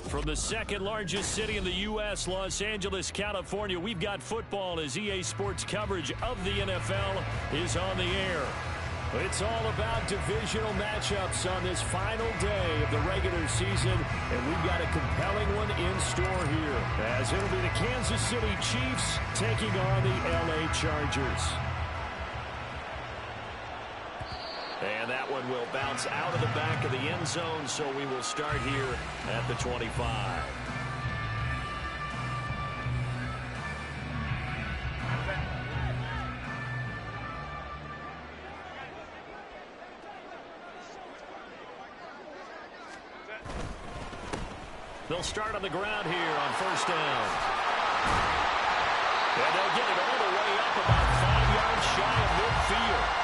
From the second largest city in the U.S., Los Angeles, California, we've got football as EA Sports coverage of the NFL is on the air. It's all about divisional matchups on this final day of the regular season, and we've got a compelling one in store here, as it'll be the Kansas City Chiefs taking on the L.A. Chargers. And that one will bounce out of the back of the end zone, so we will start here at the 25. They'll start on the ground here on first down. And they'll get it all the way up about 5 yards shy of midfield.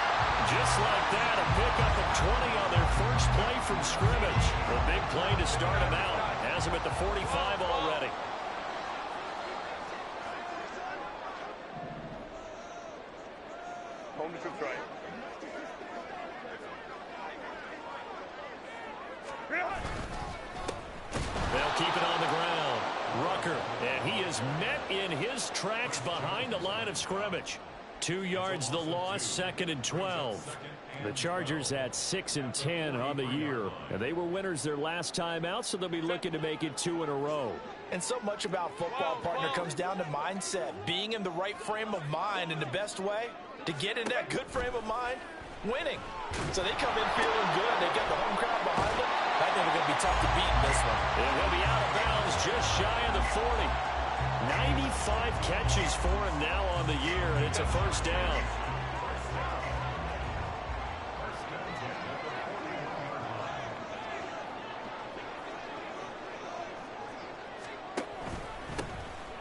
Just like that, a pickup of 20 on their first play from scrimmage. A big play to start them out. Has them at the 45 already. Home to try. They'll keep it on the ground. Rucker, and he is met in his tracks behind the line of scrimmage. 2 yards the loss, 2nd and 12. The Chargers at 6 and 10 on the year, and they were winners their last time out, so they'll be looking to make it 2 in a row. And so much about football, partner, comes down to mindset. Being in the right frame of mind, and the best way to get in that good frame of mind, winning. So they come in feeling good. They get the home crowd behind them. I think they're going to be tough to beat in this one. And he'll be out of bounds just shy of the 40. 95 catches for him now on the year, and it's a first down.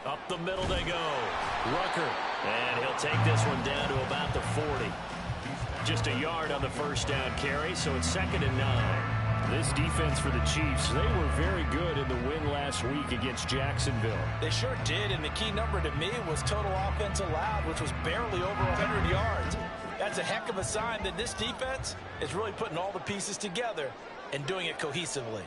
Up the middle they go. Rucker, and he'll take this one down to about the 40. Just a yard on the first down carry, so it's 2nd and 9. This defense for the Chiefs, they were very good in the win last week against Jacksonville. They sure did, and the key number to me was total offense allowed, which was barely over 100 yards. That's a heck of a sign that this defense is really putting all the pieces together and doing it cohesively.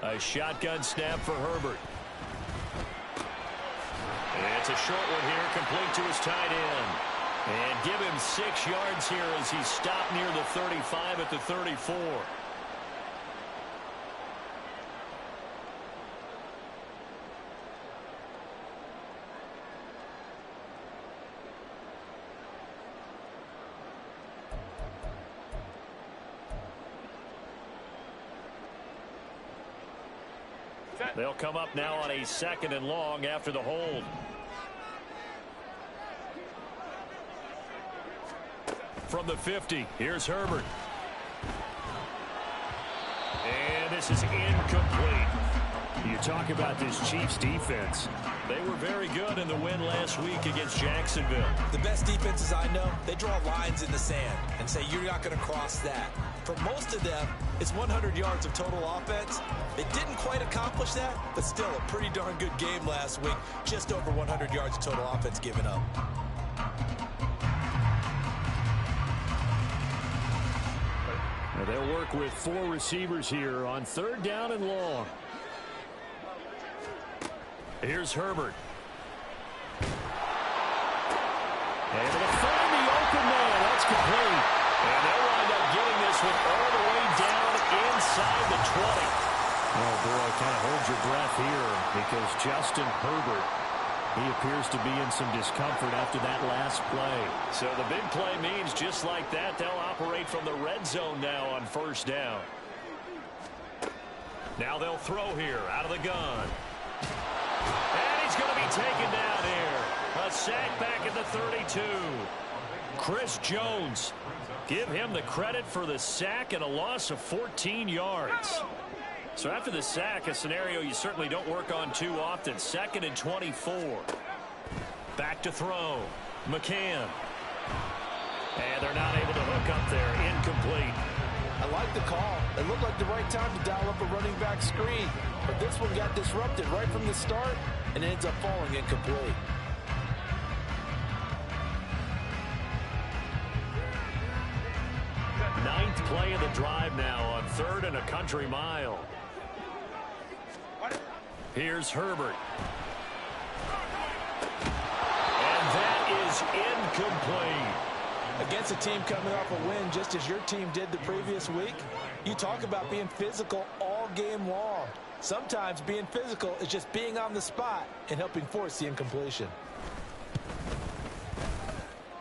A shotgun snap for Herbert. And it's a short one here, complete to his tight end. And give him 6 yards here as he stopped near the 35 at the 34. They'll come up now on a 2nd and long after the hold. From the 50, here's Herbert. And this is incomplete. You talk about this Chiefs defense. They were very good in the win last week against Jacksonville. The best defenses I know, they draw lines in the sand and say you're not going to cross that. For most of them, it's 100 yards of total offense. They didn't quite accomplish that, but still a pretty darn good game last week. Just over 100 yards of total offense given up. Now they'll work with 4 receivers here on 3rd down and long. Here's Herbert. And they'll find the open man. That's complete. And they'll wind up getting this one all the way down inside the 20. Oh, boy, kind of hold your breath here because Justin Herbert, he appears to be in some discomfort after that last play. So the big play means just like that, they'll operate from the red zone now on 1st down. Now they'll throw here out of the gun. And he's going to be taken down here. A sack back at the 32. Chris Jones, give him the credit for the sack and a loss of 14 yards. So after the sack, a scenario you certainly don't work on too often. 2nd and 24. Back to throw. McCann. And they're not able to hook up there. Incomplete. I like the call. It looked like the right time to dial up a running back screen. But this one got disrupted right from the start and ends up falling incomplete. Ninth play of the drive now on 3rd and a country mile. Here's Herbert. And that is incomplete. Against a team coming off a win just as your team did the previous week, you talk about being physical all game long. Sometimes being physical is just being on the spot and helping force the incompletion.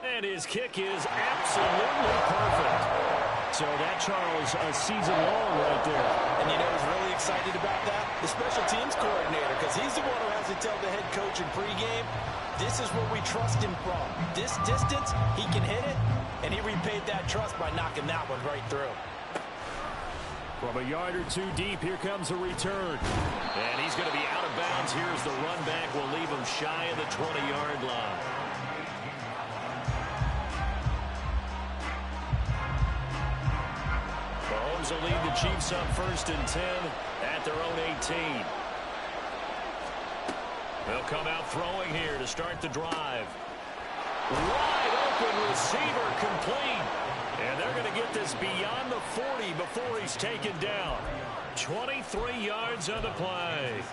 And his kick is absolutely perfect. So that, Charles, a season long right there. And you know who's really excited about that? The special teams coordinator, because he's the one who has to tell the head coach in pregame, this is where we trust him from. This distance, he can hit it, and he repaid that trust by knocking that one right through. From a yard or 2 deep, here comes a return. And he's going to be out of bounds here as the run back will leave him shy of the 20-yard line. Mahomes will lead the Chiefs up 1st and 10 at their own 18. They'll come out throwing here to start the drive. Wide open receiver complete. And they're going to get this beyond the 40 before he's taken down. 23 yards on the play.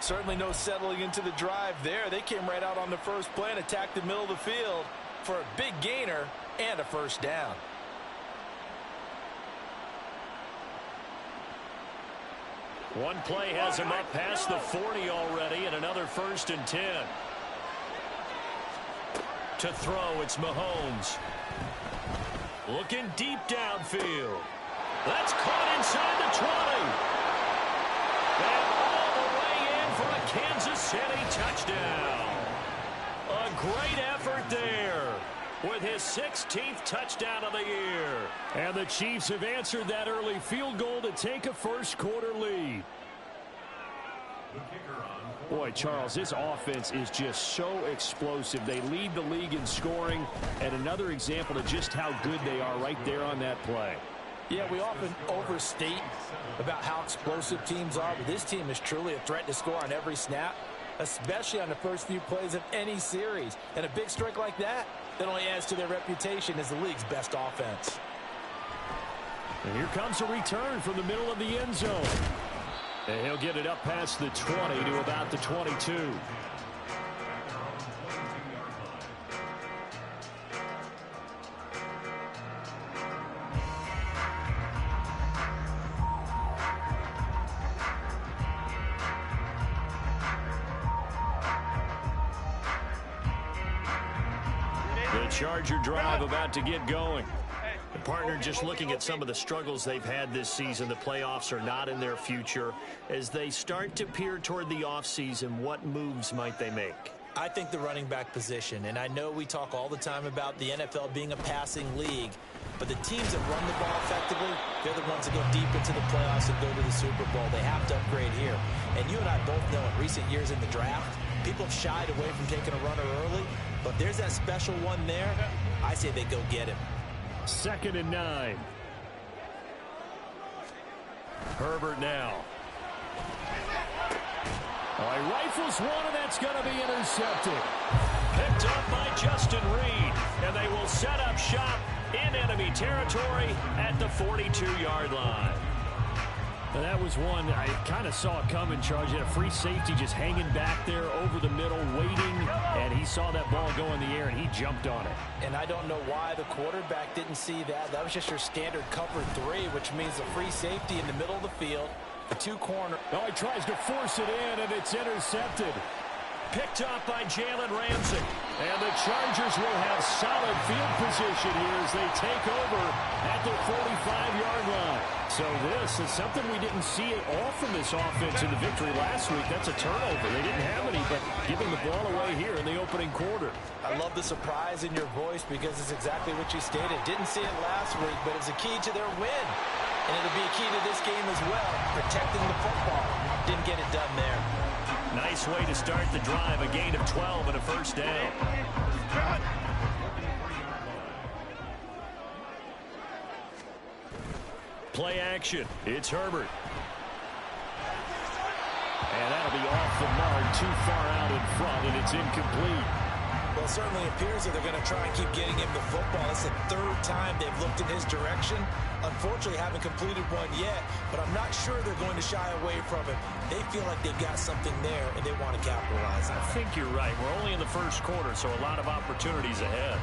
Certainly no settling into the drive there. They came right out on the first play and attacked the middle of the field for a big gainer and a first down. One play has him up past the 40 already, and another 1st and 10. To throw, it's Mahomes. Looking deep downfield. That's caught inside the 20. And all the way in for a Kansas City touchdown. A great effort there with his 16th touchdown of the year. And the Chiefs have answered that early field goal to take a first-quarter lead. Boy, Charles, this offense is just so explosive. They lead the league in scoring, and another example of just how good they are right there on that play. Yeah, we often overstate about how explosive teams are, but this team is truly a threat to score on every snap, especially on the first few plays of any series. And a big strike like that only adds to their reputation as the league's best offense. And here comes a return from the middle of the end zone. And he'll get it up past the 20 to about the 22. The Charger drive about to get going. The partner just looking at some of the struggles they've had this season. The playoffs are not in their future. As they start to peer toward the offseason, what moves might they make? I think the running back position, and I know we talk all the time about the NFL being a passing league, but the teams that run the ball effectively, they're the ones that go deep into the playoffs and go to the Super Bowl. They have to upgrade here. And you and I both know in recent years in the draft, people have shied away from taking a runner early, but there's that special one there. I say they go get him. 2nd and 9. Herbert now. Oh, he rifles one, and that's going to be intercepted. Picked up by Justin Reed, and they will set up shop in enemy territory at the 42-yard line. And that was one I kind of saw it coming, Charge. He had a free safety just hanging back there over the middle, waiting, and he saw that ball go in the air, and he jumped on it. And I don't know why the quarterback didn't see that. That was just your standard cover 3, which means a free safety in the middle of the field, the 2 corner. Oh, he tries to force it in, and it's intercepted. Picked up by Jalen Ramsey. And the Chargers will have solid field position here as they take over at the 45-yard line. So this is something we didn't see at all from this offense in the victory last week. That's a turnover. They didn't have any, but giving the ball away here in the opening quarter. I love the surprise in your voice because it's exactly what you stated. Didn't see it last week, but it's a key to their win. And it'll be a key to this game as well, protecting the football. Didn't get it done there. Nice way to start the drive, a gain of 12 and a first down. Play action. It's Herbert. And that'll be off the mark, too far out in front, and it's incomplete. Well, it certainly appears that they're going to try and keep getting him the football. It's the 3rd time they've looked in his direction. Unfortunately, haven't completed one yet, but I'm not sure they're going to shy away from him. They feel like they've got something there, and they want to capitalize on it. I think you're right. We're only in the first quarter, so a lot of opportunities ahead.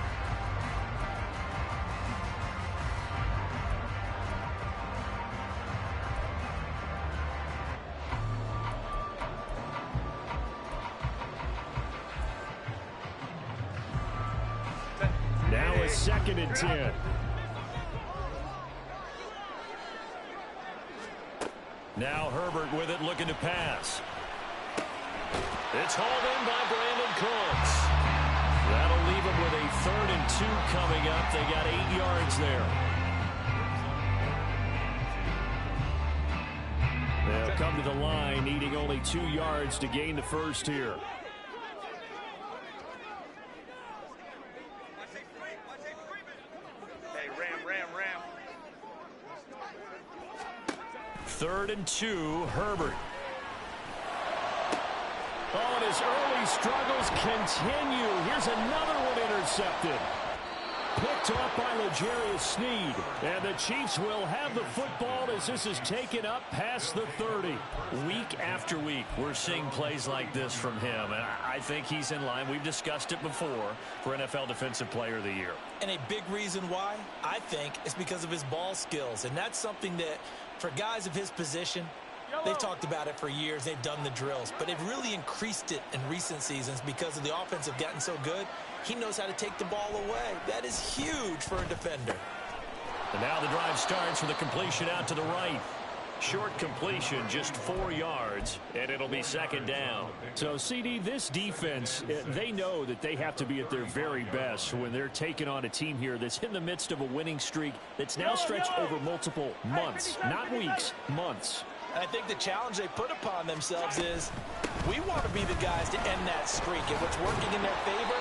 Now a 2nd and 10. Now Herbert with it, looking to pass. It's hauled in by Brandon Cooks. That'll leave him with a 3rd and 2 coming up. They got 8 yards there. They'll come to the line, needing only 2 yards to gain the first here. Third and 2, Herbert. Oh, and his his early struggles continue. Here's another one intercepted. Picked off by L'Jarius Sneed. And the Chiefs will have the football as this is taken up past the 30. Week after week, we're seeing plays like this from him. And I think he's in line. We've discussed it before for NFL Defensive Player of the Year. And a big reason why, I think, is because of his ball skills. And that's something that, for guys of his position, they've talked about it for years. They've done the drills. But they've really increased it in recent seasons because of the offense have gotten so good. He knows how to take the ball away. That is huge for a defender. And now the drive starts with a completion out to the right. Short completion, just 4 yards, and it'll be second down. So, CD, this defense, they know that they have to be at their very best when they're taking on a team here that's in the midst of a winning streak that's now stretched over multiple months, not weeks, months. I think the challenge they put upon themselves is we want to be the guys to end that streak. And what's working in their favor,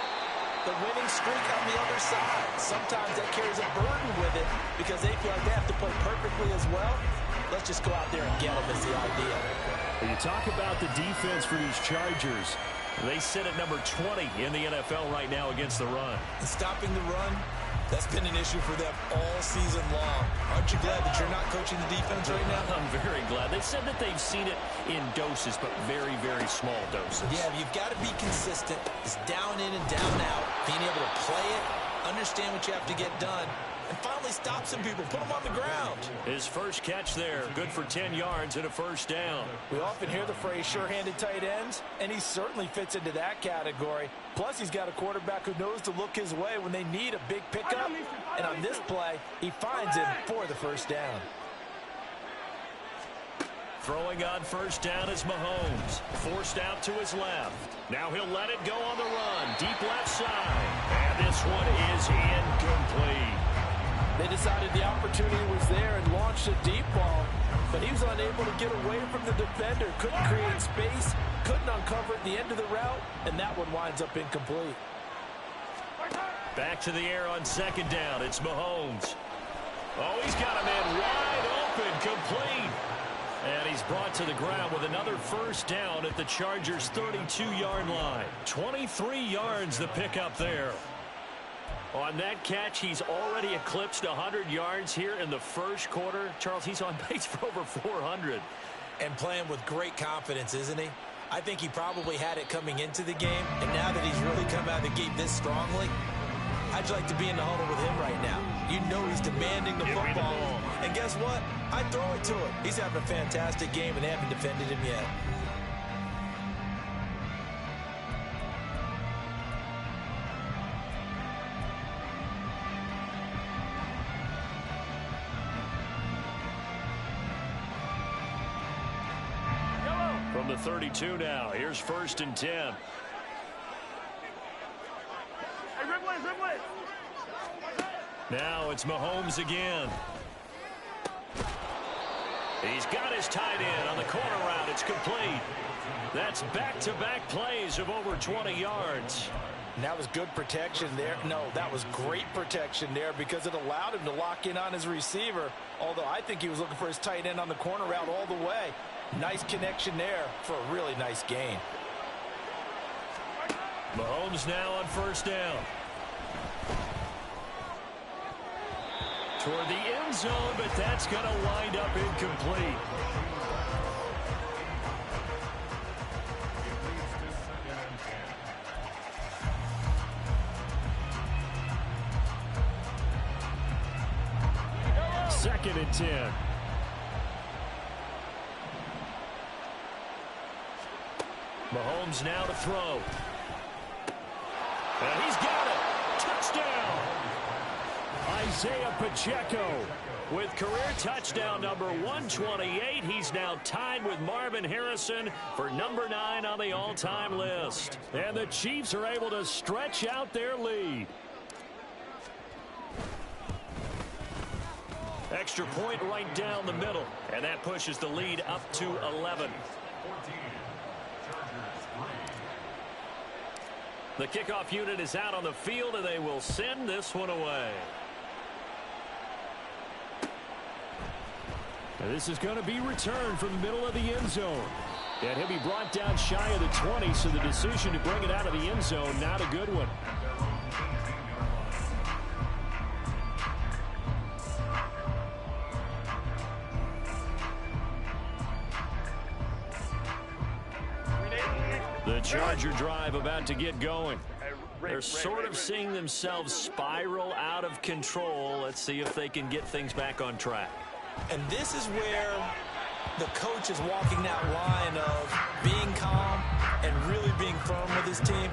the winning streak on the other side. Sometimes that carries a burden with it because they feel like they have to play perfectly as well. Let's just go out there and get them is the idea. When you talk about the defense for these Chargers, they sit at number 20 in the NFL right now against the run. And stopping the run, that's been an issue for them all season long. Aren't you glad that you're not coaching the defense right now? I'm very glad. They said that they've seen it in doses, but very, very small doses. Yeah, you've got to be consistent. It's down in and down out. Being able to play it, understand what you have to get done, and finally stop some people, put them on the ground. His first catch there, good for 10 yards and a first down. We often hear the phrase sure-handed tight ends, and he certainly fits into that category. Plus, he's got a quarterback who knows to look his way when they need a big pickup. And on this play, he finds him for the first down. Throwing on first down is Mahomes. Forced out to his left. Now he'll let it go on the run. Deep left side. And this one is incomplete. They decided the opportunity was there and launched a deep ball, but he was unable to get away from the defender. Couldn't create space, couldn't uncover at the end of the route, and that one winds up incomplete. Back to the air on second down. It's Mahomes. Oh, he's got him in wide open, complete. And he's brought to the ground with another first down at the Chargers' 32-yard line. 23 yards the pickup there. On that catch, he's already eclipsed 100 yards here in the first quarter. Charles, he's on pace for over 400. And playing with great confidence, isn't he? I think he probably had it coming into the game, and now that he's really come out of the gate this strongly, how'd you like to be in the huddle with him right now? You know he's demanding the football. And guess what? I throw it to him. He's having a fantastic game, and they haven't defended him yet. From the 32 now, here's first and 10. Now it's Mahomes again. He's got his tight end on the corner route. It's complete. That's back-to-back plays of over 20 yards. And that was good protection there. No, that was great protection there because it allowed him to lock in on his receiver, although I think he was looking for his tight end on the corner route all the way. Nice connection there for a really nice gain. Mahomes now on first down. Toward the end zone, but that's going to wind up incomplete. Second and 10. Mahomes now to throw. And he's got it. Touchdown. Isaiah Pacheco with career touchdown number 128. He's now tied with Marvin Harrison for number 9 on the all-time list. And the Chiefs are able to stretch out their lead. Extra point right down the middle. And that pushes the lead up to 11. The kickoff unit is out on the field, and they will send this one away. And this is going to be returned from the middle of the end zone. And he'll be brought down shy of the 20, so the decision to bring it out of the end zone, not a good one. The Charger drive about to get going. They're sort of seeing themselves spiral out of control. Let's see if they can get things back on track. And this is where the coach is walking that line of being calm and really being firm with his team.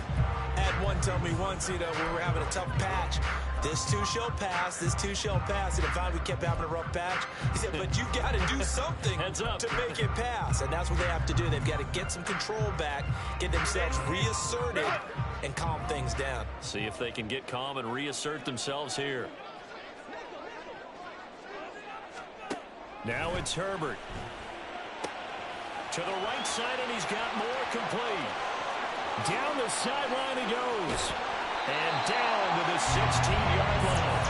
I had one tell me once, we were having a tough patch. This too shall pass, this too shall pass. And if we kept having a rough patch, he said, but you got to do something to make it pass. And that's what they have to do. They've got to get some control back, get themselves reasserted, and calm things down. See if they can get calm and reassert themselves here. Now it's Herbert. To the right side, and he's got more complete. Down the sideline he goes. And down to the 16-yard line.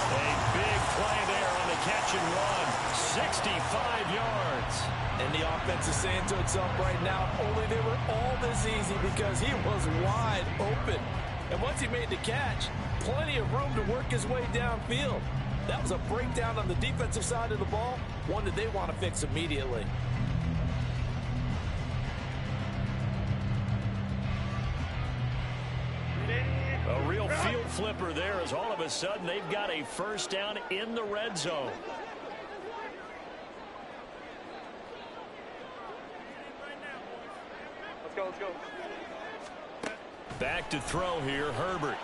A big play there on the catch and run. 65 yards. And the offense is saying to itself right now, only they were all this easy because he was wide open. And once he made the catch, plenty of room to work his way downfield. That was a breakdown on the defensive side of the ball, one that they want to fix immediately. A real field flipper there as all of a sudden they've got a first down in the red zone. Let's go. Back to throw here, Herbert.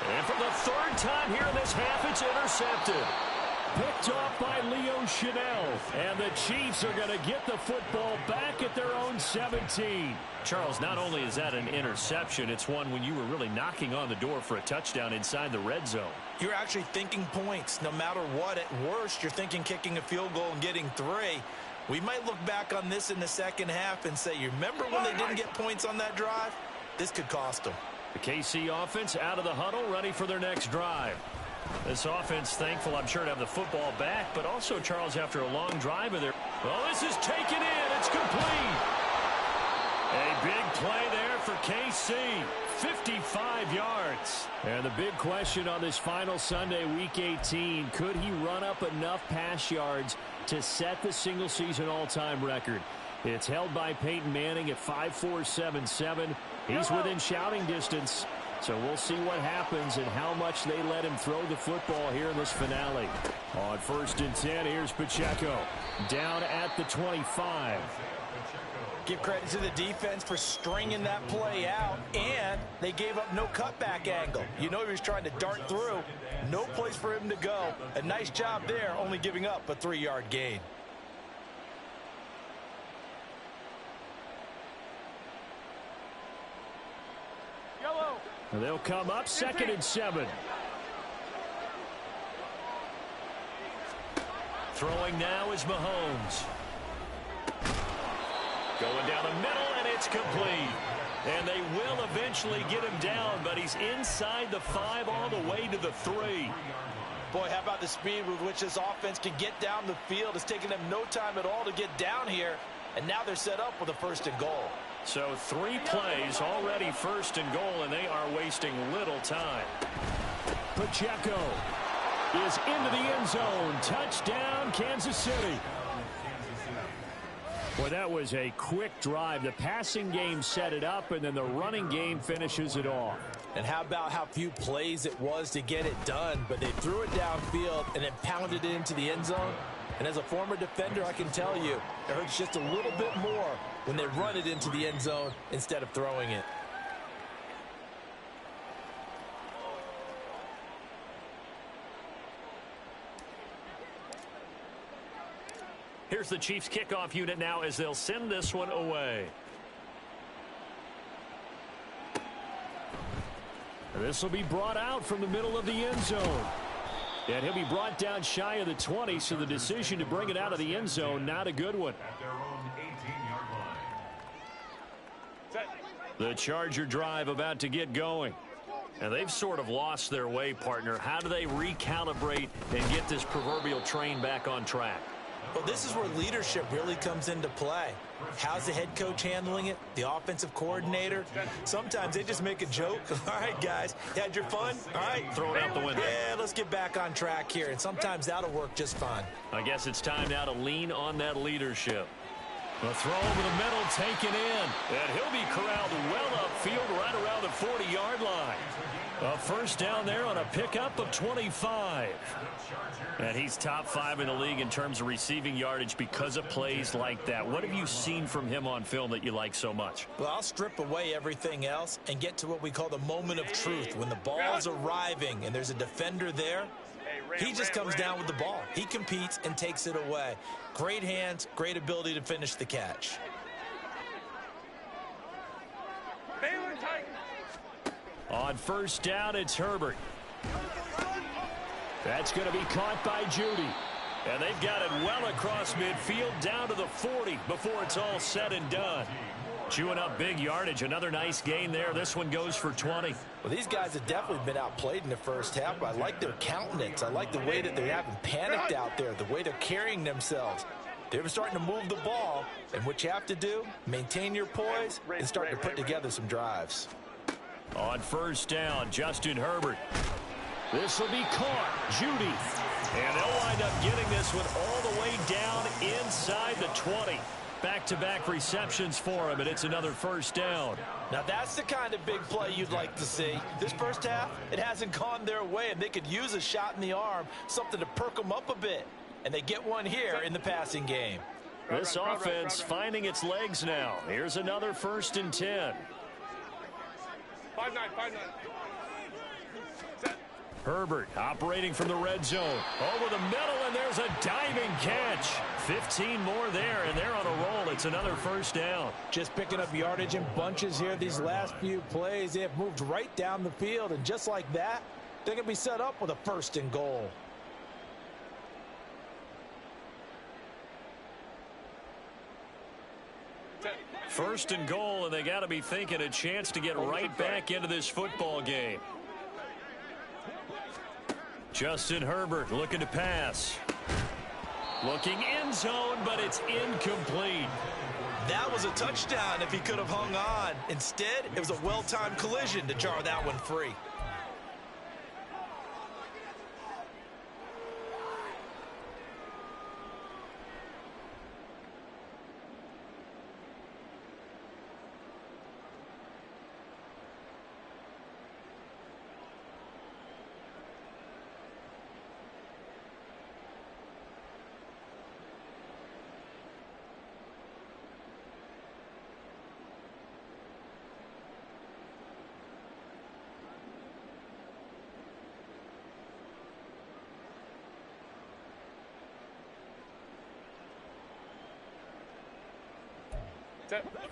And for the third time here in this half, it's intercepted. Picked off by Leo Chanel. And the Chiefs are going to get the football back at their own 17. Charles, not only is that an interception, it's one when you were really knocking on the door for a touchdown inside the red zone. You're actually thinking points. No matter what, at worst, you're thinking kicking a field goal and getting 3. We might look back on this in the second half and say, you remember when they didn't get points on that drive? This could cost them. The KC offense out of the huddle, ready for their next drive. This offense thankful, I'm sure, to have the football back, but also, Charles, after a long drive of their... Well, this is taken in. It's complete. A big play there for KC. 55 yards. And the big question on this final Sunday, Week 18, could he run up enough pass yards to set the single-season all-time record? It's held by Peyton Manning at 5.477. He's within shouting distance. So we'll see what happens and how much they let him throw the football here in this finale. On 1st and 10, here's Pacheco. Down at the 25. Give credit to the defense for stringing that play out, and they gave up no cutback angle. You know he was trying to dart through. No place for him to go. A nice job there, only giving up a 3-yard gain. They'll come up 2nd and 7. Throwing now is Mahomes. Going down the middle, and it's complete. And they will eventually get him down, but he's inside the 5 all the way to the 3. Boy, how about the speed with which this offense can get down the field? It's taken them no time at all to get down here, and now they're set up with a 1st and goal. So 3 plays, already 1st and goal, and they are wasting little time. Pacheco is into the end zone. Touchdown, Kansas City. Boy, that was a quick drive. The passing game set it up, and then the running game finishes it off. And how about how few plays it was to get it done, but they threw it downfield and then pounded it into the end zone. And as a former defender, I can tell you, it hurts just a little bit more when they run it into the end zone instead of throwing it. Here's the Chiefs kickoff unit now as they'll send this one away. This will be brought out from the middle of the end zone. And he'll be brought down shy of the 20, so the decision to bring it out of the end zone, not a good one. The Charger drive about to get going. And they've sort of lost their way, partner. How do they recalibrate and get this proverbial train back on track? Well, this is where leadership really comes into play. How's the head coach handling it? The offensive coordinator? Sometimes they just make a joke. All right, guys, you had your fun? All right. Throw it out the window. Yeah, let's get back on track here, and sometimes that'll work just fine. I guess it's time now to lean on that leadership. The throw over the middle, taken in. And he'll be corralled well upfield right around the 40-yard line. A first down there on a pickup of 25. And he's top 5 in the league in terms of receiving yardage because of plays like that. What have you seen from him on film that you like so much? Well, I'll strip away everything else and get to what we call the moment of truth. When the ball's arriving and there's a defender there, he just comes down with the ball. He competes and takes it away. Great hands, great ability to finish the catch. On first down, it's Herbert. That's going to be caught by Judy. And they've got it well across midfield down to the 40 before it's all said and done. Chewing up big yardage. Another nice gain there. This one goes for 20. Well, these guys have definitely been outplayed in the first half, but I like their countenance. I like the way that they haven't panicked out there, the way they're carrying themselves. They're starting to move the ball, and what you have to do, maintain your poise and start to put together some drives. On first down, Justin Herbert. This will be caught. Judy. And they'll wind up getting this one all the way down inside the 20. Back-to-back receptions for him, and it's another first down. Now that's the kind of big play you'd like to see. This first half, it hasn't gone their way, and they could use a shot in the arm, something to perk them up a bit. And they get one here in the passing game. This offense finding its legs now. Here's another 1st and 10. 5-9. Herbert operating from the red zone. Over the middle, and there's a diving catch. 15 more there, and they're on a roll. It's another first down. Just picking up yardage in bunches here these last few plays. They have moved right down the field, and just like that, they're going to be set up with a 1st and goal. First and goal, and they got to be thinking a chance to get right back into this football game. Justin Herbert looking to pass. Looking end zone, but it's incomplete. That was a touchdown if he could have hung on. Instead, it was a well-timed collision to jar that one free.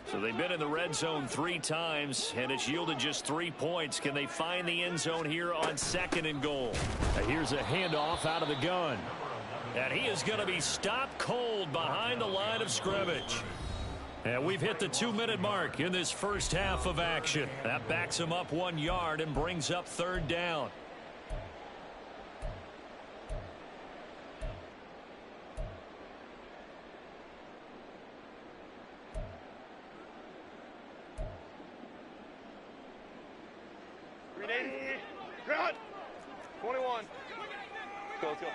So they've been in the red zone 3 times, and it's yielded just 3 points. Can they find the end zone here on 2nd and goal? Here's a handoff out of the gun. And he is going to be stopped cold behind the line of scrimmage. And we've hit the 2-minute mark in this first half of action. That backs him up 1 yard and brings up 3rd down. Ground. 21. Let's go.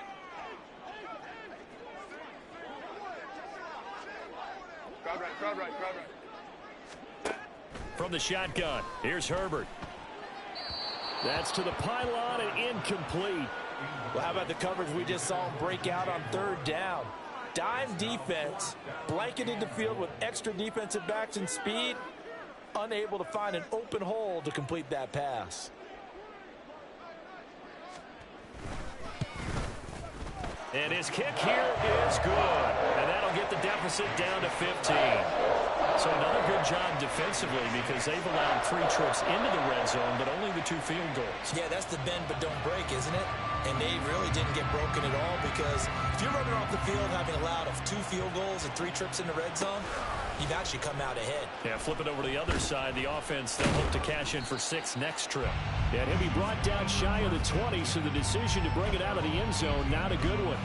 Crowd right. From the shotgun, here's Herbert. That's to the pylon and incomplete. Well, how about the coverage we just saw him break out on 3rd down? Dime defense, blanketed the field with extra defensive backs and speed, unable to find an open hole to complete that pass. And his kick here is good. And that'll get the deficit down to 15. So another good job defensively because they've allowed 3 trips into the red zone, but only the 2 field goals. Yeah, that's the bend but don't break, isn't it? And they really didn't get broken at all because if you're running off the field having allowed 2 field goals and 3 trips in the red zone, you've actually come out ahead. Yeah, flip it over to the other side. The offense, they'll look to cash in for 6 next trip. And he'll be brought down shy of the 20, so the decision to bring it out of the end zone, not a good one.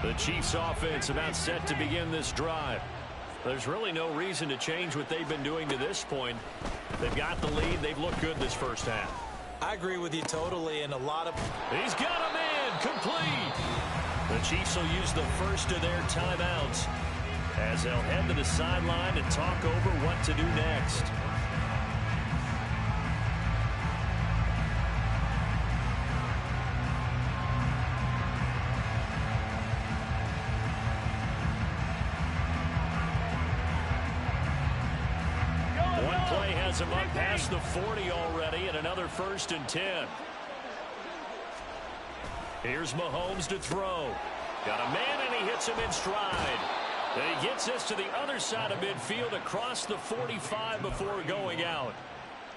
The Chiefs offense about set to begin this drive. There's really no reason to change what they've been doing to this point. They've got the lead. They've looked good this first half. I agree with you totally, and a lot of... He's got him in. Complete. The Chiefs will use the first of their timeouts as they'll head to the sideline and talk over what to do next. Him up past the 40 already, and another 1st and 10. Here's Mahomes to throw. Got a man, and he hits him in stride. And he gets us to the other side of midfield across the 45 before going out.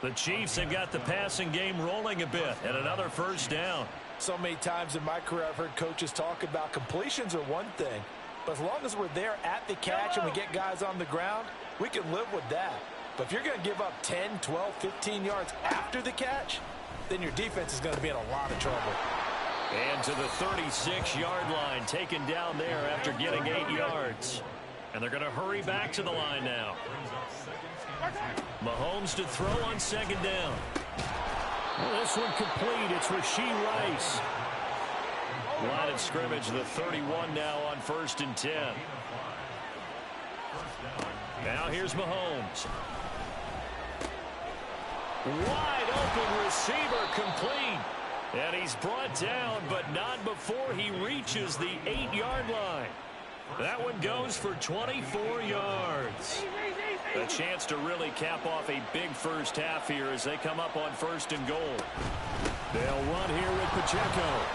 The Chiefs have got the passing game rolling a bit, and another 1st down. So many times in my career I've heard coaches talk about completions are one thing, but as long as we're there at the catch and we get guys on the ground, we can live with that. But if you're going to give up 10, 12, 15 yards after the catch, then your defense is going to be in a lot of trouble. And to the 36-yard line, taken down there after getting 8 yards. And they're going to hurry back to the line now. Mahomes to throw on 2nd down. Well, this one complete. It's Rashee Rice. Line of scrimmage, the 31 now on 1st and 10. Now here's Mahomes. Wide open receiver, complete. And he's brought down, but not before he reaches the 8-yard line. That one goes for 24 yards. A chance to really cap off a big first half here as they come up on 1st and goal. They'll run here with Pacheco.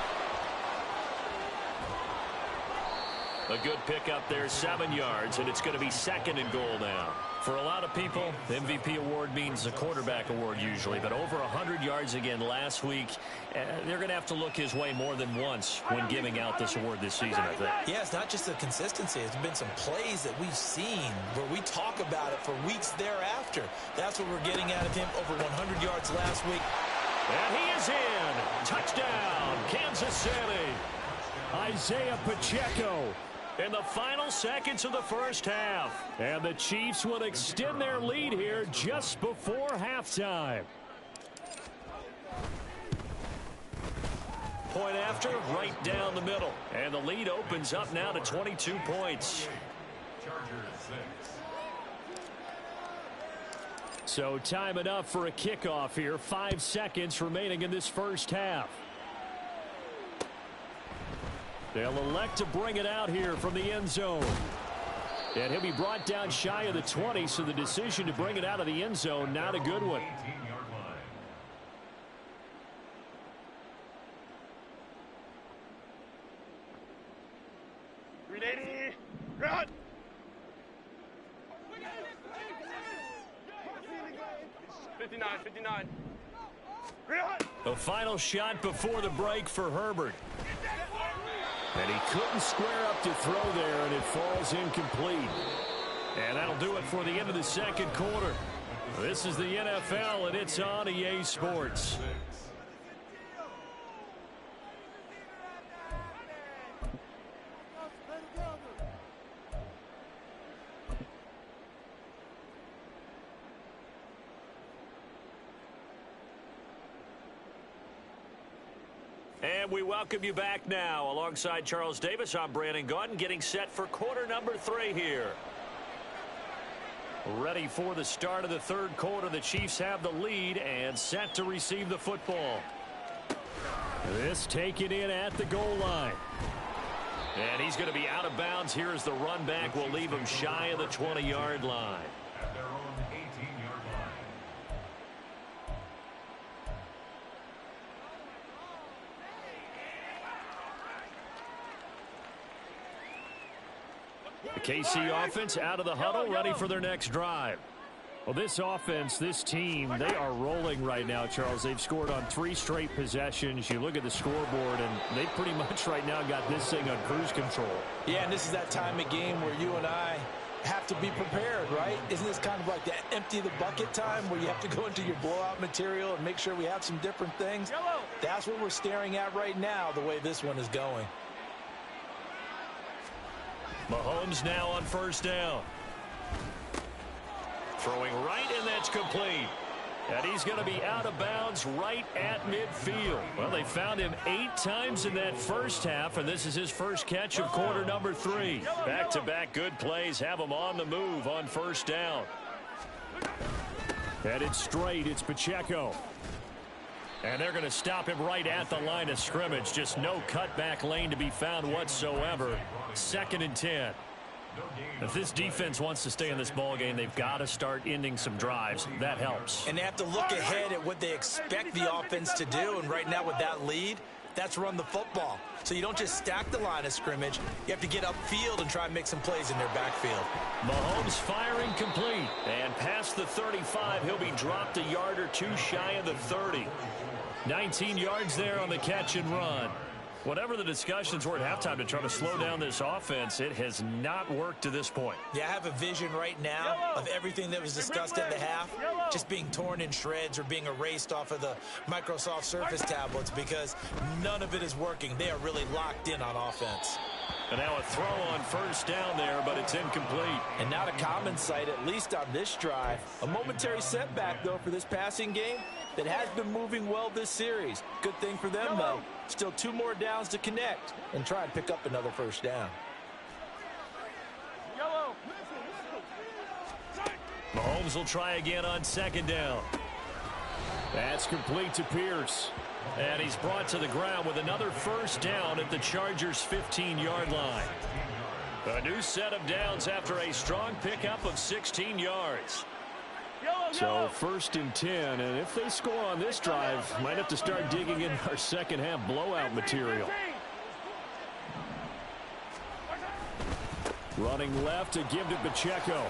A good pickup there, 7 yards, and it's going to be 2nd and goal now. For a lot of people, the MVP award means the quarterback award usually, but over 100 yards again last week, they're going to have to look his way more than once when giving out this award this season, I think. Yeah, it's not just the consistency. It's been some plays that we've seen where we talk about it for weeks thereafter. That's what we're getting out of him, over 100 yards last week. And he is in. Touchdown, Kansas City. Isaiah Pacheco in the final seconds of the first half. And the Chiefs will extend their lead here just before halftime. Point after, right down the middle. And the lead opens up now to 22 points. So time enough for a kickoff here. 5 seconds remaining in this first half. They'll elect to bring it out here from the end zone. And he'll be brought down shy of the 20, so the decision to bring it out of the end zone, not a good one. Run! '59. A final shot before the break for Herbert. And he couldn't square up to throw there, and it falls incomplete. And that'll do it for the end of the second quarter. This is the NFL, and it's on EA Sports. And we welcome you back now. Alongside Charles Davis, I'm Brandon Gaudin, getting set for quarter number 3 here. Ready for the start of the third quarter. The Chiefs have the lead and set to receive the football. This taken in at the goal line. And he's going to be out of bounds here as the run back will leave him shy of the 20-yard line. The KC offense out of the huddle, ready for their next drive. Well, this offense, this team, they are rolling right now, Charles. They've scored on 3 straight possessions. You look at the scoreboard, and they pretty much right now got this thing on cruise control. Yeah, and this is that time of game where you and I have to be prepared, right? Isn't this kind of like that empty the bucket time where you have to go into your blowout material and make sure we have some different things? That's what we're staring at right now, the way this one is going. Mahomes now on first down. Throwing right, and that's complete. And he's going to be out of bounds right at midfield. Well, they found him 8 times in that first half, and this is his first catch of quarter number 3. Back-to-back good plays have him on the move on first down. Headed straight, it's Pacheco. And they're going to stop him right at the line of scrimmage. Just no cutback lane to be found whatsoever. 2nd and 10. If this defense wants to stay in this ball game, they've got to start ending some drives. That helps. And they have to look ahead at what they expect the offense to do. And right now with that lead, that's run the football. So you don't just stack the line of scrimmage. You have to get upfield and try and make some plays in their backfield. Mahomes firing complete. And past the 35, he'll be dropped a yard or 2 shy of the 30. 19 yards there on the catch and run. Whatever the discussions were at halftime to try to slow down this offense, it has not worked to this point. Yeah, I have a vision right now of everything that was discussed at the half just being torn in shreds or being erased off of the Microsoft Surface tablets because none of it is working. They are really locked in on offense. And now a throw on first down there, but it's incomplete. And not a common sight, at least on this drive. A momentary setback, though, for this passing game that has been moving well this series. Good thing for them, though. Still 2 more downs to connect and try and pick up another first down. Mahomes will try again on 2nd down. That's complete to Pierce. And he's brought to the ground with another first down at the Chargers' 15-yard line. A new set of downs after a strong pickup of 16 yards. So 1st and 10, and if they score on this drive, might have to start digging in our second half blowout material. Running left to give to Pacheco.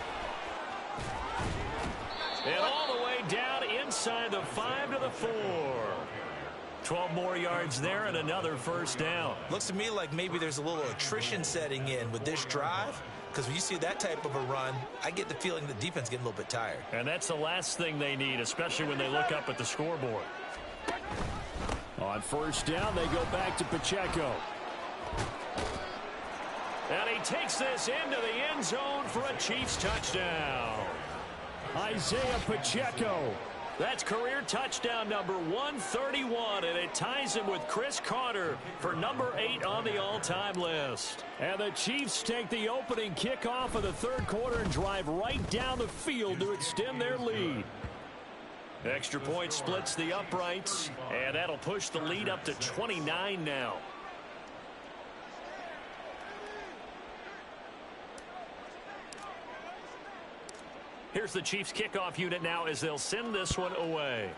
And all the way down inside the 5 to the 4. 12 more yards there and another first down. Looks to me like maybe there's a little attrition setting in with this drive. Because when you see that type of a run, I get the feeling the defense getting a little bit tired. And that's the last thing they need, especially when they look up at the scoreboard. On first down, they go back to Pacheco. And he takes this into the end zone for a Chiefs touchdown. Isaiah Pacheco. That's career touchdown number 131, and it ties him with Chris Carter for number 8 on the all-time list. And the Chiefs take the opening kickoff of the 3rd quarter and drive right down the field to extend their lead. Extra point splits the uprights, and that'll push the lead up to 29 now. Here's the Chiefs kickoff unit now as they'll send this one away.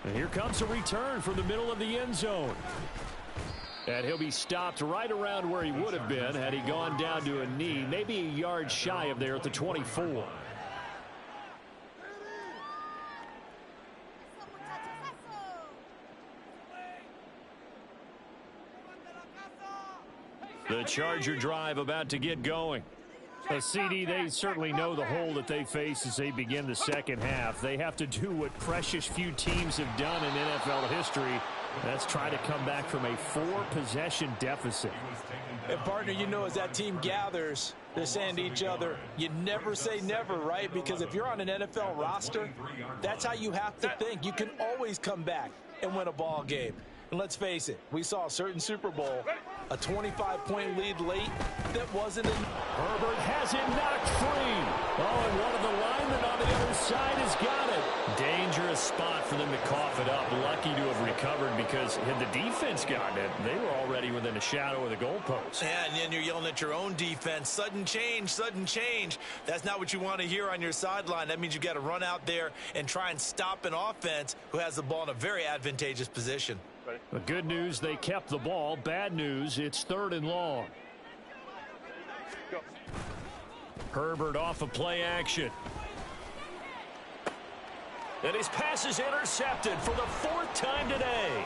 And here comes a return from the middle of the end zone. And he'll be stopped right around where he would have been had he gone down to a knee, maybe a yard shy of there at the 24. The Charger drive about to get going. A CD, they certainly know the hole that they face as they begin the second half. They have to do what precious few teams have done in NFL history. That's try to come back from a 4-possession deficit. And partner, you know, as that team gathers, they're saying to each other, you never say never, right? Because if you're on an NFL roster, that's how you have to think. You can always come back and win a ball game. And let's face it, we saw a certain Super Bowl, a 25-point lead late that wasn't in. Herbert has it knocked free. Oh, and one of the linemen on the other side has got it. Dangerous spot for them to cough it up. Lucky to have recovered because had the defense gotten it, they were already within a shadow of the goalpost. Yeah, and then you're yelling at your own defense. Sudden change, sudden change. That's not what you want to hear on your sideline. That means you've got to run out there and try and stop an offense who has the ball in a very advantageous position. The good news, they kept the ball. Bad news, it's 3rd and long. Go. Herbert off of play action. And his pass is intercepted for the 4th time today.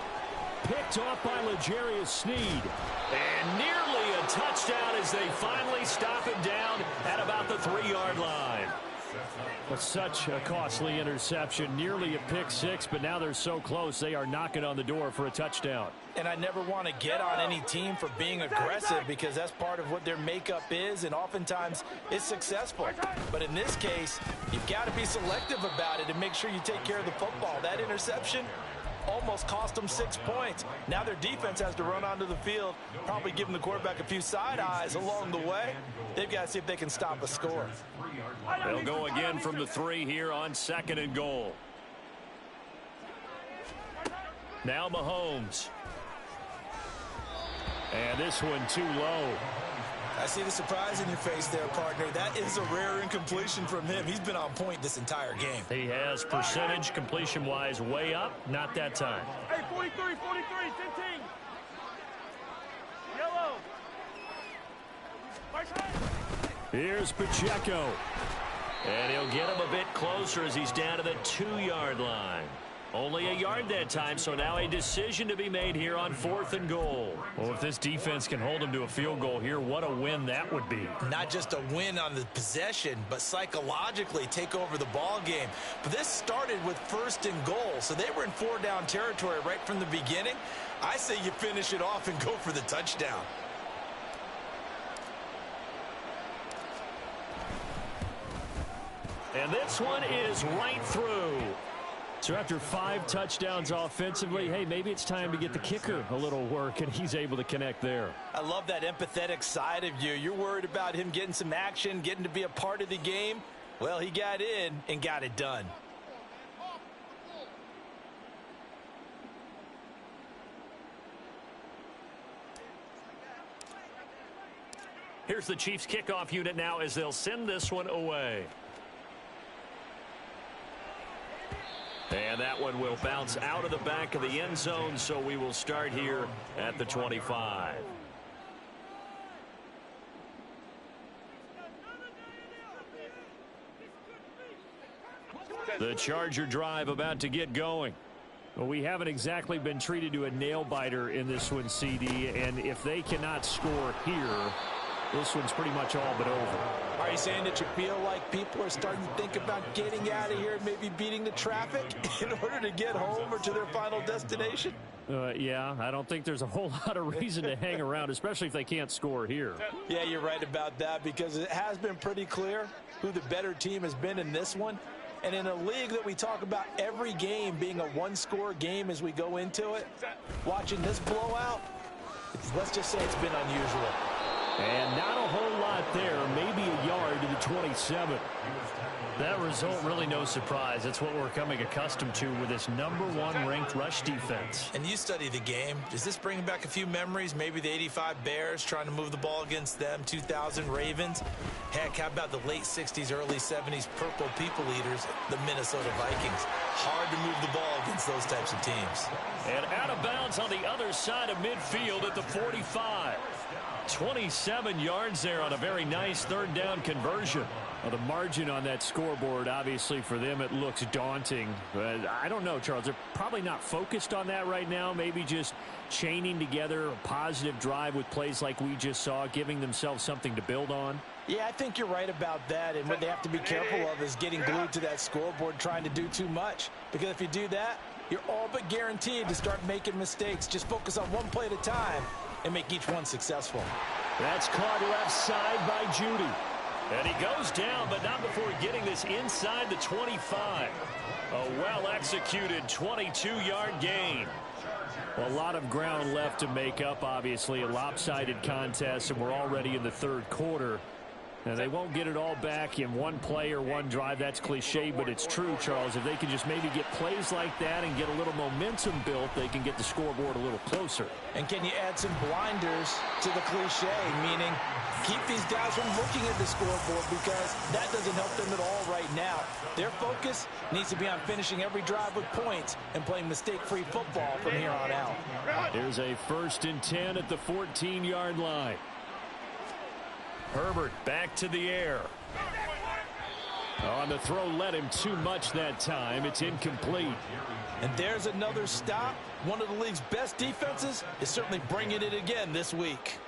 Picked off by L'Jarius Sneed. And nearly a touchdown as they finally stop him down at about the 3-yard line. Well, such a costly interception, nearly a pick six, but now they're so close they are knocking on the door for a touchdown. And I never want to get on any team for being aggressive because that's part of what their makeup is, and oftentimes it's successful. But in this case, you've got to be selective about it and make sure you take care of the football. That interception almost cost them 6 points. Now their defense has to run onto the field, probably giving the quarterback a few side eyes along the way. They've got to see if they can stop a score. They'll go again from the 3 here on 2nd and goal. Now Mahomes. And this one too low. I see the surprise in your face there, partner. That is a rare incompletion from him. He's been on point this entire game. He has percentage completion-wise way up. Not that time. Hey, 43, 15. Yellow. Here's Pacheco. And he'll get him a bit closer as he's down to the 2-yard line. Only a yard that time, so now a decision to be made here on 4th and goal. Well, if this defense can hold him to a field goal here, what a win that would be. Not just a win on the possession, but psychologically take over the ball game. But this started with 1st and goal, so they were in 4-down territory right from the beginning. I say you finish it off and go for the touchdown. And this one is right through. So after 5 touchdowns offensively, hey, maybe it's time to get the kicker a little work, and he's able to connect there. I love that empathetic side of you. You're worried about him getting some action, getting to be a part of the game. Well, he got in and got it done. Here's the Chiefs kickoff unit now as they'll send this one away. And that one will bounce out of the back of the end zone, so we will start here at the 25. The Charger drive about to get going. Well, we haven't exactly been treated to a nail-biter in this one, CD, and if they cannot score here, this one's pretty much all but over. Are you saying that you feel like people are starting to think about getting out of here and maybe beating the traffic in order to get home or to their final destination? Yeah, I don't think there's a whole lot of reason to hang around, especially if they can't score here. Yeah, you're right about that because it has been pretty clear who the better team has been in this one. And in a league that we talk about every game being a one-score game as we go into it, watching this blowout, let's just say it's been unusual. And not a whole lot there, maybe a yard to the 27. That result, really no surprise. That's what we're coming accustomed to with this #1 ranked rush defense. And you study the game. Does this bring back a few memories? Maybe the 85 Bears trying to move the ball against them, 2000 Ravens. Heck, how about the late 60s, early 70s Purple People Eaters, the Minnesota Vikings? Hard to move the ball against those types of teams. And out of bounds on the other side of midfield at the 45. 27 yards there on a very nice 3rd down conversion. Well, the margin on that scoreboard, obviously for them, it looks daunting. But I don't know, Charles. They're probably not focused on that right now. Maybe just chaining together a positive drive with plays like we just saw, giving themselves something to build on. Yeah, I think you're right about that. And what they have to be careful of is getting glued to that scoreboard, trying to do too much. Because if you do that, you're all but guaranteed to start making mistakes. Just focus on one play at a time and make each one successful. That's caught left side by Judy. And he goes down, but not before getting this inside the 25. A well-executed 22-yard gain. Well, a lot of ground left to make up, obviously. A lopsided contest, and we're already in the 3rd quarter. And they won't get it all back in one play or one drive. That's cliche, but it's true, Charles. If they can just maybe get plays like that and get a little momentum built, they can get the scoreboard a little closer. And can you add some blinders to the cliche, meaning keep these guys from looking at the scoreboard because that doesn't help them at all right now. Their focus needs to be on finishing every drive with points and playing mistake-free football from here on out. Here's a 1st and 10 at the 14-yard line. Herbert back to the air. On the throw, led him too much that time. It's incomplete. And there's another stop. One of the league's best defenses is certainly bringing it again this week.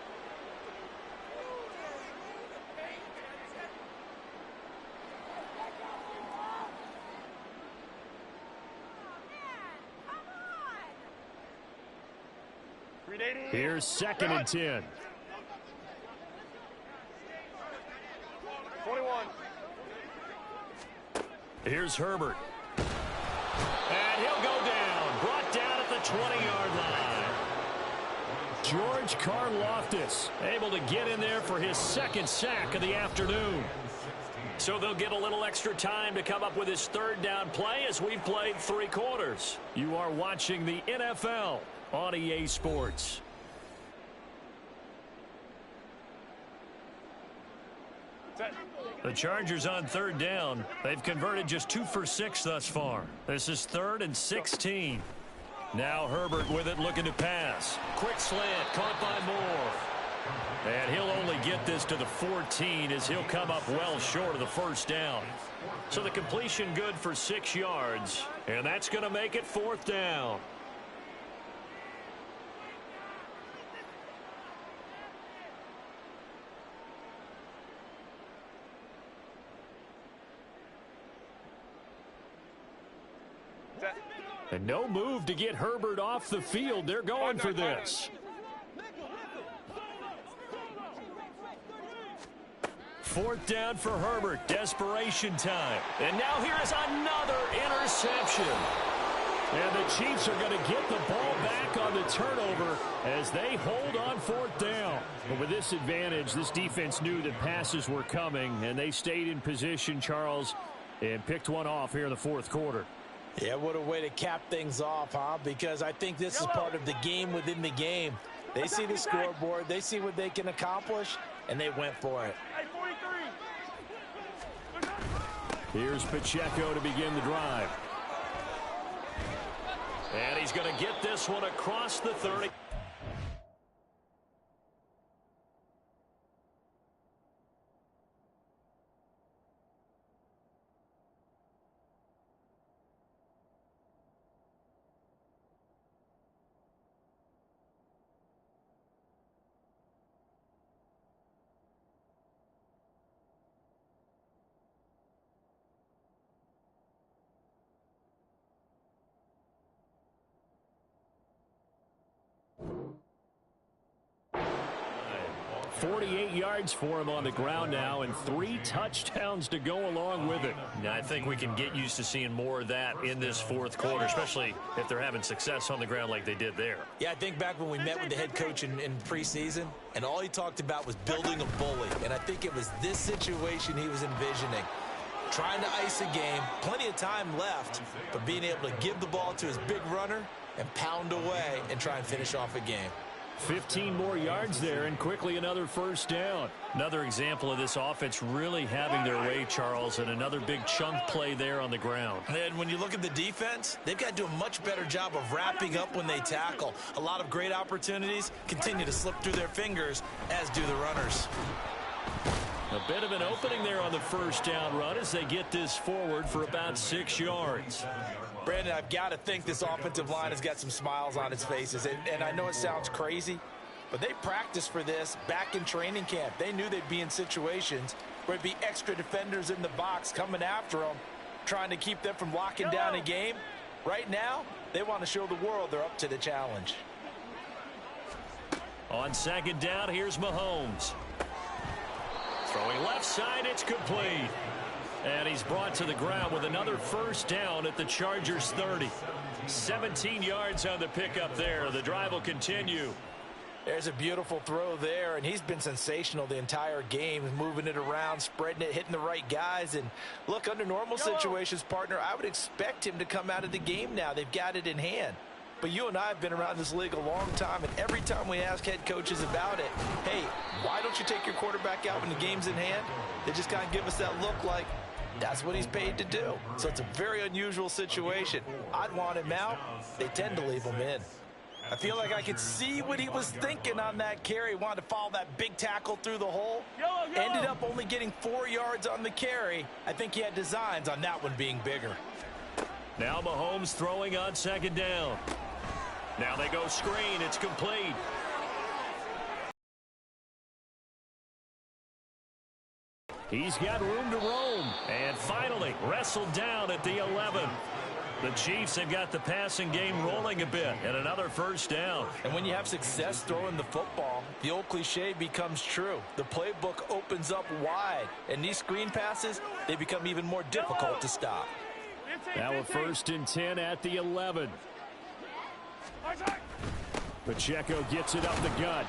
Here's 2nd and 10. 21. Here's Herbert. And he'll go down. Brought down at the 20-yard line. George Karlaftis able to get in there for his 2nd sack of the afternoon. So they'll get a little extra time to come up with his 3rd down play as we've played 3 quarters. You are watching the NFL on EA Sports. The Chargers on 3rd down. They've converted just 2 for 6 thus far. This is 3rd and 16. Now Herbert with it, looking to pass. Quick slant, caught by Moore. And he'll only get this to the 14 as he'll come up well short of the 1st down. So the completion good for 6 yards. And that's going to make it 4th down. And no move to get Herbert off the field. They're going for this. 4th down for Herbert. Desperation time. And now here is another interception. And the Chiefs are going to get the ball back on the turnover as they hold on 4th down. But with this advantage, this defense knew that passes were coming, and they stayed in position, Charles, and picked one off here in the 4th quarter. Yeah, what a way to cap things off, huh? Because I think this is part of the game within the game. They see the scoreboard, they see what they can accomplish, and they went for it. Here's Pacheco to begin the drive. And he's going to get this one across the 30. .48 yards for him on the ground now, and 3 touchdowns to go along with it. Now, I think we can get used to seeing more of that in this 4th quarter, especially if they're having success on the ground like they did there. Yeah, I think back when we met with the head coach in preseason, and all he talked about was building a bully. And I think it was this situation he was envisioning. Trying to ice a game, plenty of time left, but being able to give the ball to his big runner and pound away and try and finish off a game. 15 more yards there, and quickly another 1st down. Another example of this offense really having their way, Charles, and another big chunk play there on the ground. And when you look at the defense, they've got to do a much better job of wrapping up when they tackle. A lot of great opportunities continue to slip through their fingers, as do the runners. A bit of an opening there on the 1st down run as they get this forward for about 6 yards. Brandon, I've got to think this offensive line has got some smiles on its faces. And I know it sounds crazy, but they practiced for this back in training camp. They knew they'd be in situations where there'd be extra defenders in the box coming after them, trying to keep them from locking down a game. Right now, they want to show the world they're up to the challenge. On 2nd down, here's Mahomes. Throwing left side, it's complete. And he's brought to the ground with another 1st down at the Chargers 30. 17 yards on the pickup there. The drive will continue. There's a beautiful throw there, and he's been sensational the entire game, moving it around, spreading it, hitting the right guys. And look, under normal situations, partner, I would expect him to come out of the game now. They've got it in hand. But you and I have been around this league a long time, and every time we ask head coaches about it, hey, why don't you take your quarterback out when the game's in hand? They just kind of give us that look like, that's what he's paid to do. So it's a very unusual situation. I'd want him out. They tend to leave him in. I feel like I could see what he was thinking on that carry. Wanted to follow that big tackle through the hole. Ended up only getting 4 yards on the carry. I think he had designs on that one being bigger. Now Mahomes throwing on 2nd down. Now they go screen. It's complete. He's got room to roam. And finally wrestled down at the 11. The Chiefs have got the passing game rolling a bit, and another first down. And when you have success throwing the football, the old cliche becomes true. The playbook opens up wide, and these screen passes, they become even more difficult to stop. Now a 1st and 10 at the 11. Pacheco gets it up the gut.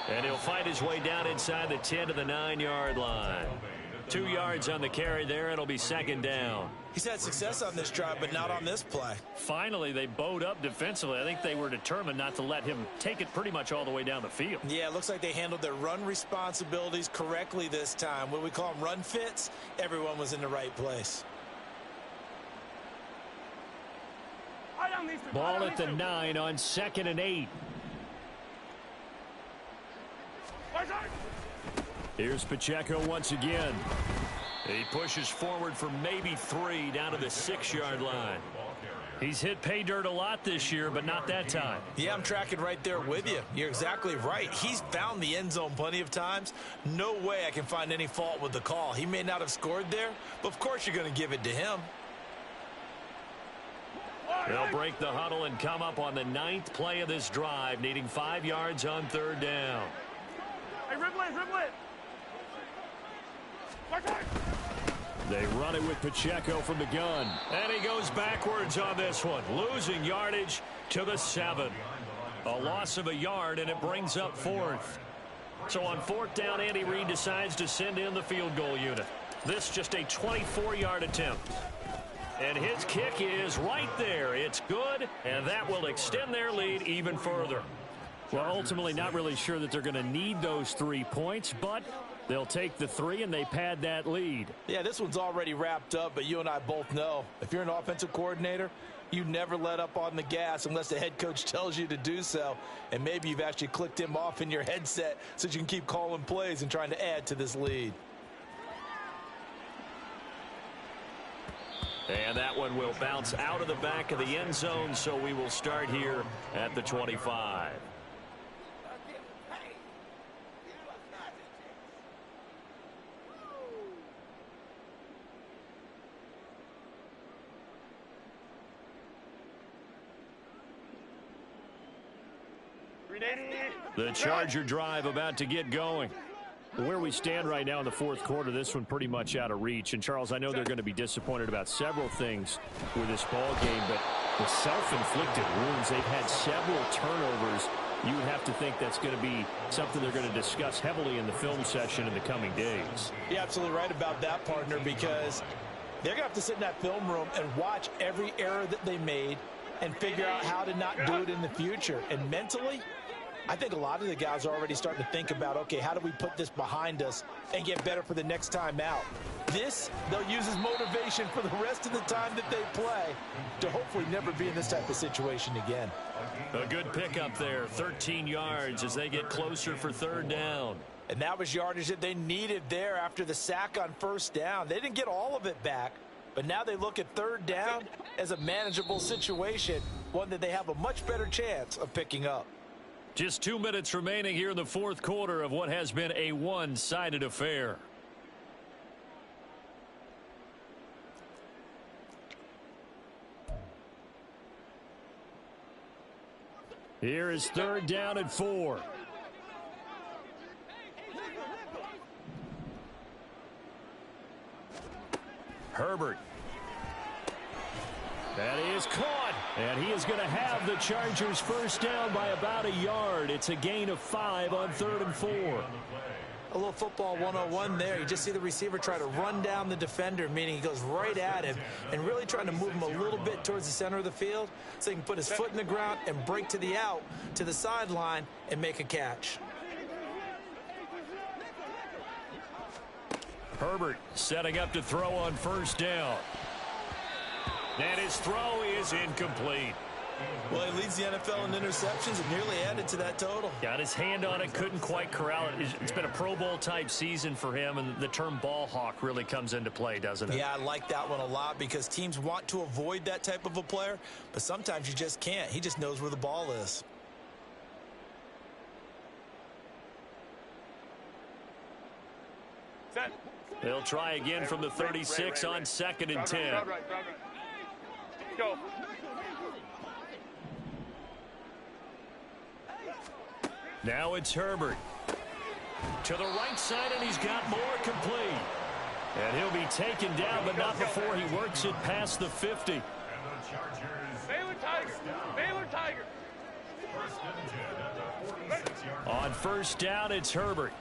And he'll find his way down inside the 10 to the 9-yard line. 2 yards on the carry there. It'll be 2nd down. He's had success on this drive, but not on this play. Finally, they bowed up defensively. I think they were determined not to let him take it pretty much all the way down the field. Yeah, it looks like they handled their run responsibilities correctly this time. What we call them run fits, everyone was in the right place. Ball at the 9 on 2nd and 8. Here's Pacheco once again. He pushes forward for maybe 3 down to the 6-yard line. He's hit pay dirt a lot this year, but not that time. Yeah, I'm tracking right there with you. You're exactly right. He's found the end zone plenty of times. No way I can find any fault with the call. He may not have scored there, but of course you're going to give it to him. They'll break the huddle and come up on the 9th play of this drive, needing 5 yards on 3rd down. Hey, dribble it. They run it with Pacheco from the gun. And he goes backwards on this one, losing yardage to the 7. A loss of a yard, and it brings up 4th. So on 4th down, Andy Reid decides to send in the field goal unit. This just a 24-yard attempt. And his kick is right there. It's good, and that will extend their lead even further. Well, ultimately not really sure that they're going to need those 3 points, but they'll take the 3 and they pad that lead. Yeah, this one's already wrapped up, but you and I both know if you're an offensive coordinator, you never let up on the gas unless the head coach tells you to do so. And maybe you've actually clicked him off in your headset so you can keep calling plays and trying to add to this lead. And that one will bounce out of the back of the end zone, so we will start here at the 25. The Charger drive about to get going. Where we stand right now in the 4th quarter, this one pretty much out of reach. And, Charles, I know they're going to be disappointed about several things with this ball game, but the self-inflicted wounds, they've had several turnovers. You would have to think that's going to be something they're going to discuss heavily in the film session in the coming days. You're absolutely right about that, partner, because they're going to have to sit in that film room and watch every error that they made and figure out how to not do it in the future. And mentally, I think a lot of the guys are already starting to think about, okay, how do we put this behind us and get better for the next time out? This, they'll use as motivation for the rest of the time that they play to hopefully never be in this type of situation again. A good pickup there, 13 yards as they get closer for 3rd down. And that was yardage that they needed there after the sack on 1st down. They didn't get all of it back, but now they look at 3rd down as a manageable situation, one that they have a much better chance of picking up. Just 2 minutes remaining here in the 4th quarter of what has been a one-sided affair. Here is 3rd down and 4. Herbert. That is caught, and he is going to have the Chargers 1st down by about a yard. It's a gain of 5 on 3rd and 4. A little football 101 there. You just see the receiver try to run down the defender, meaning he goes right at him and really trying to move him a little bit towards the center of the field so he can put his foot in the ground and break to the out, to the sideline, and make a catch. Herbert setting up to throw on 1st down. And his throw is incomplete. Well, he leads the NFL in interceptions and nearly added to that total. Got his hand on it, couldn't quite corral it. It's been a Pro Bowl type season for him, and the term ball hawk really comes into play, doesn't it? Yeah, I like that one a lot because teams want to avoid that type of a player, but sometimes you just can't. He just knows where the ball is. Set. They'll try again from the 36 on 2nd and 10. go. Now it's Herbert. To the right side, and he's got more complete. And he'll be taken down, but not before he works it past the 50. Baylor Tiger. Baylor Tiger. On first down, it's Herbert.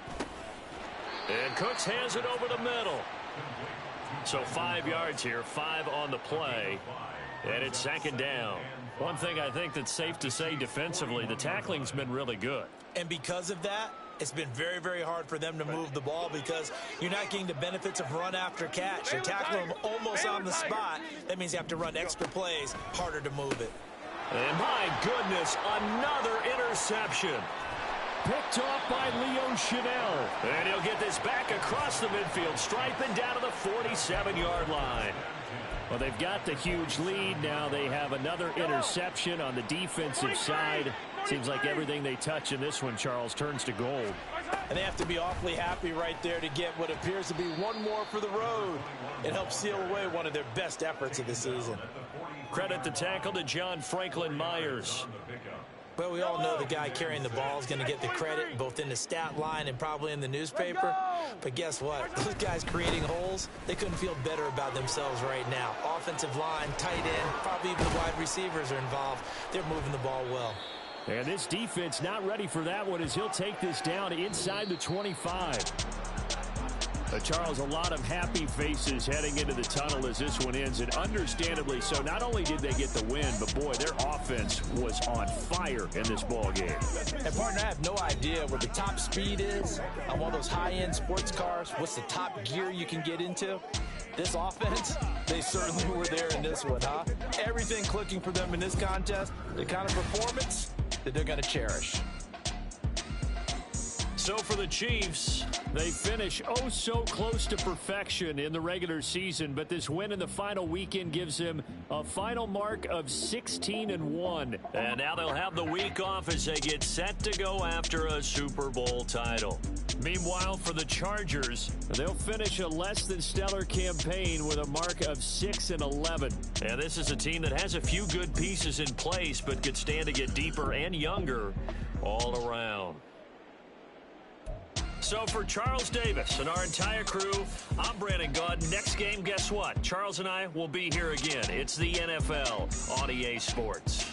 And Cooks has it over the middle. So 5 yards here, 5 on the play. And it's second down. One thing I think that's safe to say defensively, the tackling's been really good. And because of that, it's been very, very hard for them to move the ball because you're not getting the benefits of run after catch. You're tackling them almost on the spot. That means you have to run extra plays, harder to move it. And my goodness, another interception. Picked off by Leo Chanel. And he'll get this back across the midfield stripe and down to the 47-yard line. Well, they've got the huge lead. Now they have another interception on the defensive side. Seems like everything they touch in this one, Charles, turns to gold. And they have to be awfully happy right there to get what appears to be one more for the road. It helps seal away one of their best efforts of the season. Credit the tackle to John Franklin Myers. Well, we all know the guy carrying the ball is going to get the credit both in the stat line and probably in the newspaper. But guess what? Those guys creating holes, they couldn't feel better about themselves right now. Offensive line, tight end, probably even the wide receivers are involved. They're moving the ball well. And this defense not ready for that one as he'll take this down inside the 25. Charles, a lot of happy faces heading into the tunnel as this one ends, and understandably so. Not only did they get the win, but boy, their offense was on fire in this ball game. And partner, I have no idea what the top speed is on one of those high-end sports cars. What's the top gear you can get into? This offense, they certainly were there in this one, huh? Everything clicking for them in this contest, the kind of performance that they're going to cherish. So for the Chiefs, they finish oh so close to perfection in the regular season, but this win in the final weekend gives them a final mark of 16-1. And now they'll have the week off as they get set to go after a Super Bowl title. Meanwhile, for the Chargers, they'll finish a less than stellar campaign with a mark of 6-11. And this is a team that has a few good pieces in place, but could stand to get deeper and younger all around. So for Charles Davis and our entire crew, I'm Brandon Gaud. Next game, guess what? Charles and I will be here again. It's the NFL on EA Sports.